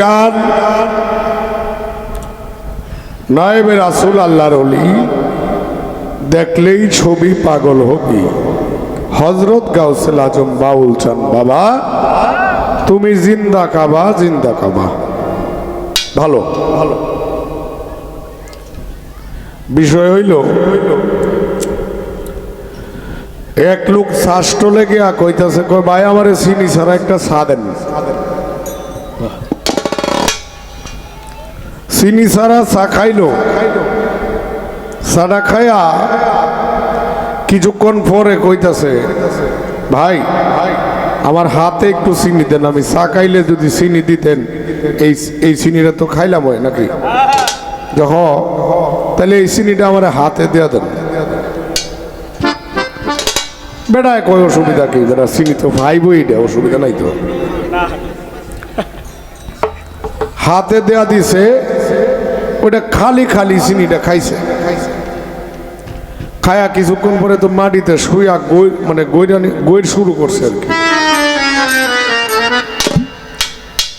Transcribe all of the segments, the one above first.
গান নায়েবে রাসূল আল্লাহর ওলি দেখলেই ছবি পাগল হবি হযরত গাউসুল আজম বাউল চান বাবা তুমি জিন্দা কাবা জিন্দা কাবা। ভালো ভালো বিষয় হইল এক লোক শাস্টলে গিয়া কইতাছে কই ভাই আমারে চিনি ছাড়া একটা চা দেন, চিনি ছাড়া চা খাইলো। চাটা খাইয়া কিছুক্ষণ পরে কইতাছে ভাই আমার হাতে একটু চিনি দেন, আমি চা খাইলে যদি চিনি দিতেন এই চিনিটা তো খাইলাম হয় নাকি, তাহলে এই চিনিটা আমার হাতে দেয়া দেন। বেড়ায় কয় অসুবিধা কি, বেড়া চিনি তো ভাইবই, এটা অসুবিধা নাই তো। হাতে দেয়া দিছে, ওটা খালি খালি চিনিটা খাইছে। খায়া কিছুক্ষণ পরে তো মাটিতে শুয়া মানে গৈর শুরু করছে আর কি।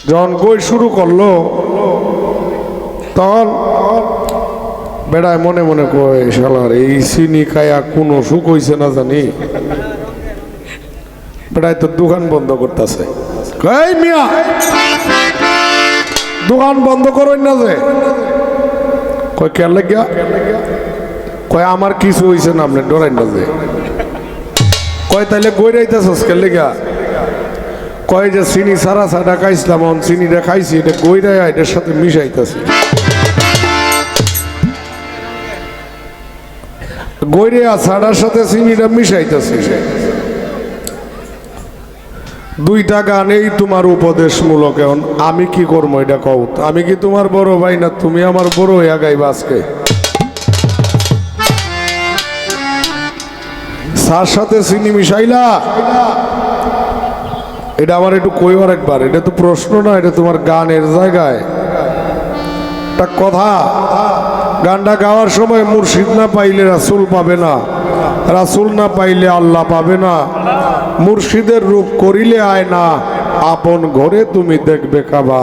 যখন গৈর শুরু করলো তখন বেড়ায় মনে মনে কয় শালার এই চিনি খায়া কোনো সুখ হইছে না জানি, বেড়ায় তো দোকান বন্ধ করতেছে। এই মিয়া দোকান বন্ধ করেন না যে, কয় কেন লাগিয়া, কয় আমার কিছু হইছে না আপনি ডরাই না যে, কয় তাইলে গৈরাইতেছস কেন লাগিয়া, কয় যে চিনি সারা সারা খাইছিলাম চিনিটা খাইছি এটা গৈরাই এটার সাথে মিশাইতেছি। গৈরিয়া ছাড়ার সাথে চিনিটা মিশাইতেছি। দুইটা গানেই তোমার উপদেশমূলক। এখন আমি কি করবো এটা কও, আমি কি তোমার বড় ভাই না তুমি আমার বড় হইয়া গাইবা আজকে? চার সাথে চিনি মিশাইলা, এটা আমার একটু কইবার একবার, এটা তো প্রশ্ন না, এটা তোমার গানের জায়গায় একটা কথা। গানটা গাওয়ার সময় মুর্শিদ না পাইলে রাসূল পাবে না, রাসূল না পাইলে আল্লাহ পাবে না, মুর্শিদের রূপ করিলে আয় না, আপন ঘরে তুমি দেখবে কাবা,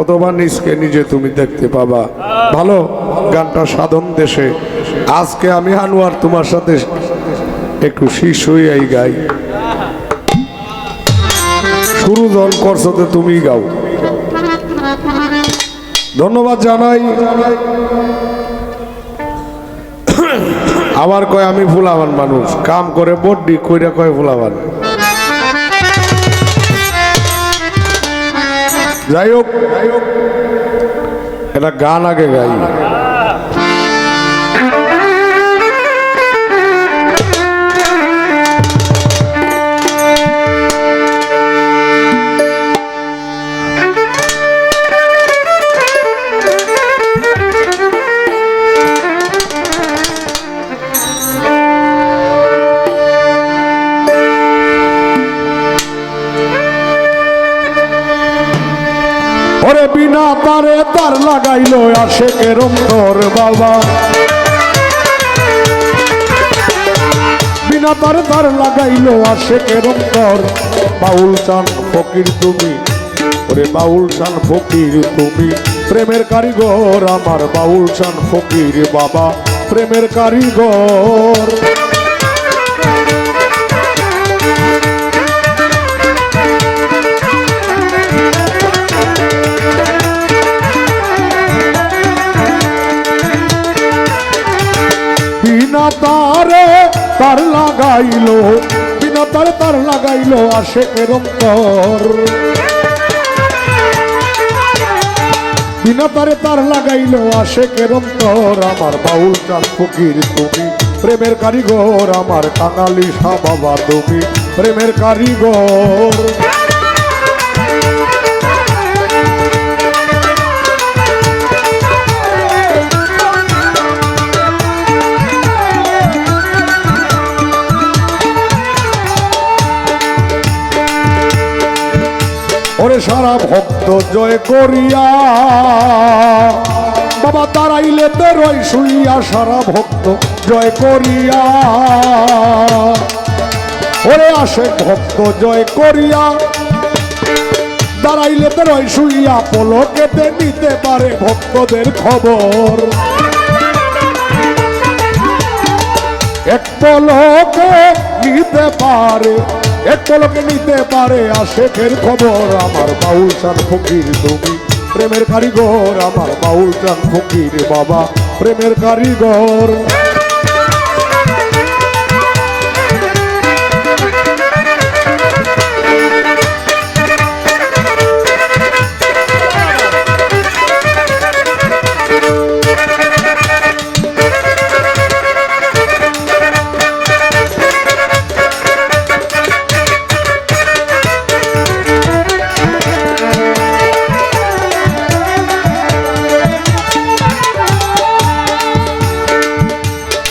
অথবা নিজকে নিজে তুমি দেখতে পাবা। ভালো গানটা সাধন দেশে। আজকে আমি আনোয়ার তোমার সাথে একটু শীষ হইয়াই গাই, শুরু যখন করছো তো তুমি গাও। ধন্যবাদ জানাই। আবার কয় আমি ফুলাবান মানুষ, কাম করে বড্ডি কইরা কয় ফুলাবান। যাই হোক এটা গান আগে গাই। ওরে বিনা তারে তার লাগাইলো আশেকের অন্তর বাবা, বিনা তারে তার লাগাইলো আশেকের অন্তর। বাউল চান ফকির তুমি, ওরে বাউল চান ফকির তুমি, প্রেমের কারিগর আমার বাউল চান ফকির বাবা, প্রেমের কারিগর। বিনা তারে তার লাগাইলো, বিনা তারে তার লাগাইলো আশেকের অন্তর, বিনা তারে তার লাগাইলো আশেকের অন্তর। আমার বাউল চান ফকির তুমি, প্রেমের কারিগর আমার কাঙালি শাহ বাবা তুমি, প্রেমের কারিগর। ওরে সারা ভক্ত জয় করিয়া বাবা তারাইলে বেরোয় শুইয়া, সারা ভক্ত জয় করিয়া, ওরে আসে ভক্ত জয় করিয়া দাঁড়াইলে তো রয় শুইয়া পলকেতে নিতে পারে ভক্তদের খবর। এক পলকে নিতে পারে, এক পলকে নিতে পারে আশেকের খবর। আমার বাউল চান ফকির তুমি প্রেমের কারিগর, আমার বাউল চান ফকির বাবা প্রেমের কারিগর।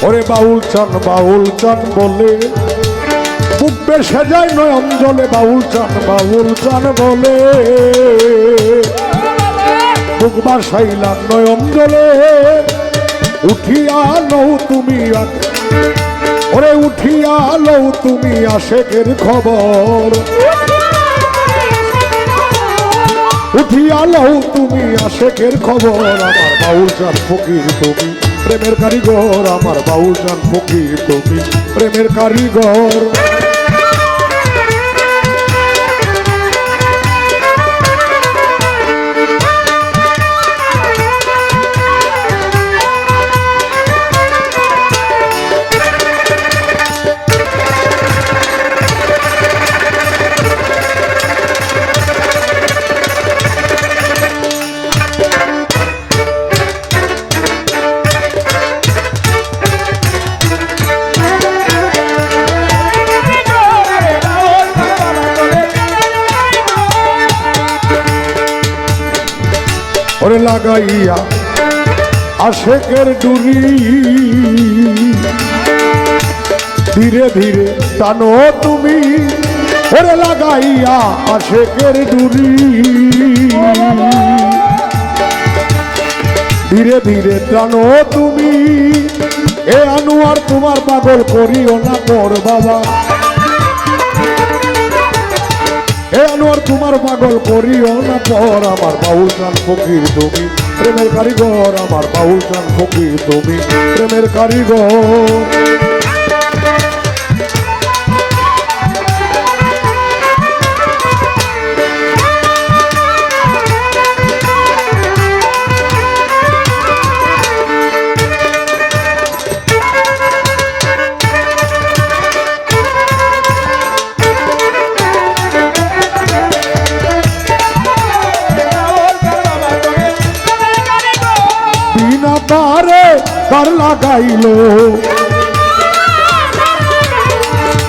ওরে বাউল চান বলে বুক বেসে যায় নয়ন জলে। বাউল চান বলে বুক বাসাইলাম নয়ন জলে। উঠিয়া লও তুমি, ওরে উঠিয়া লও তুমি আশেকের খবর। উঠিয়া লও তুমি আশেকের খবর। আমার বাউল চান ফকির তুমি প্রেমের কারিগর, আমার বাউল চান ফকির তুমি প্রেমের কারিগর। ওরে লাগাইয়া আশেকের ডুরি ধীরে ধীরে টানো তুমি। ওরে লাগাইয়া আশেকের ডুরি ধীরে ধীরে টানো তুমি। এ আনোয়ার তোমার পাগল করিও না পর বাবা। এ আনোয়ার তোমার পাগল করিও না পর। আমার বাউল চান ফকির তুমি প্রেমের কারিগর, আমার বাউল চান ফকির তুমি প্রেমের কারিগর। তার লাগাইলো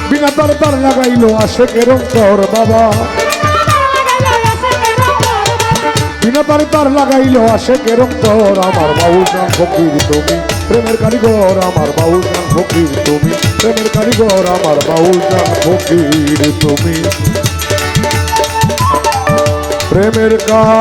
বিনা তার লাগাইলো আশেকের অন্তর বাবা। বিনা তার লাগাইলো আশেকের অন্তর। আমার বাউল চান ফকির তুমি প্রেমের কারিগর, আমার বাউল চান ফকির তুমি প্রেমের কারিগর, আমার বাউল চান ফকির তুমি প্রেমের কারিগর।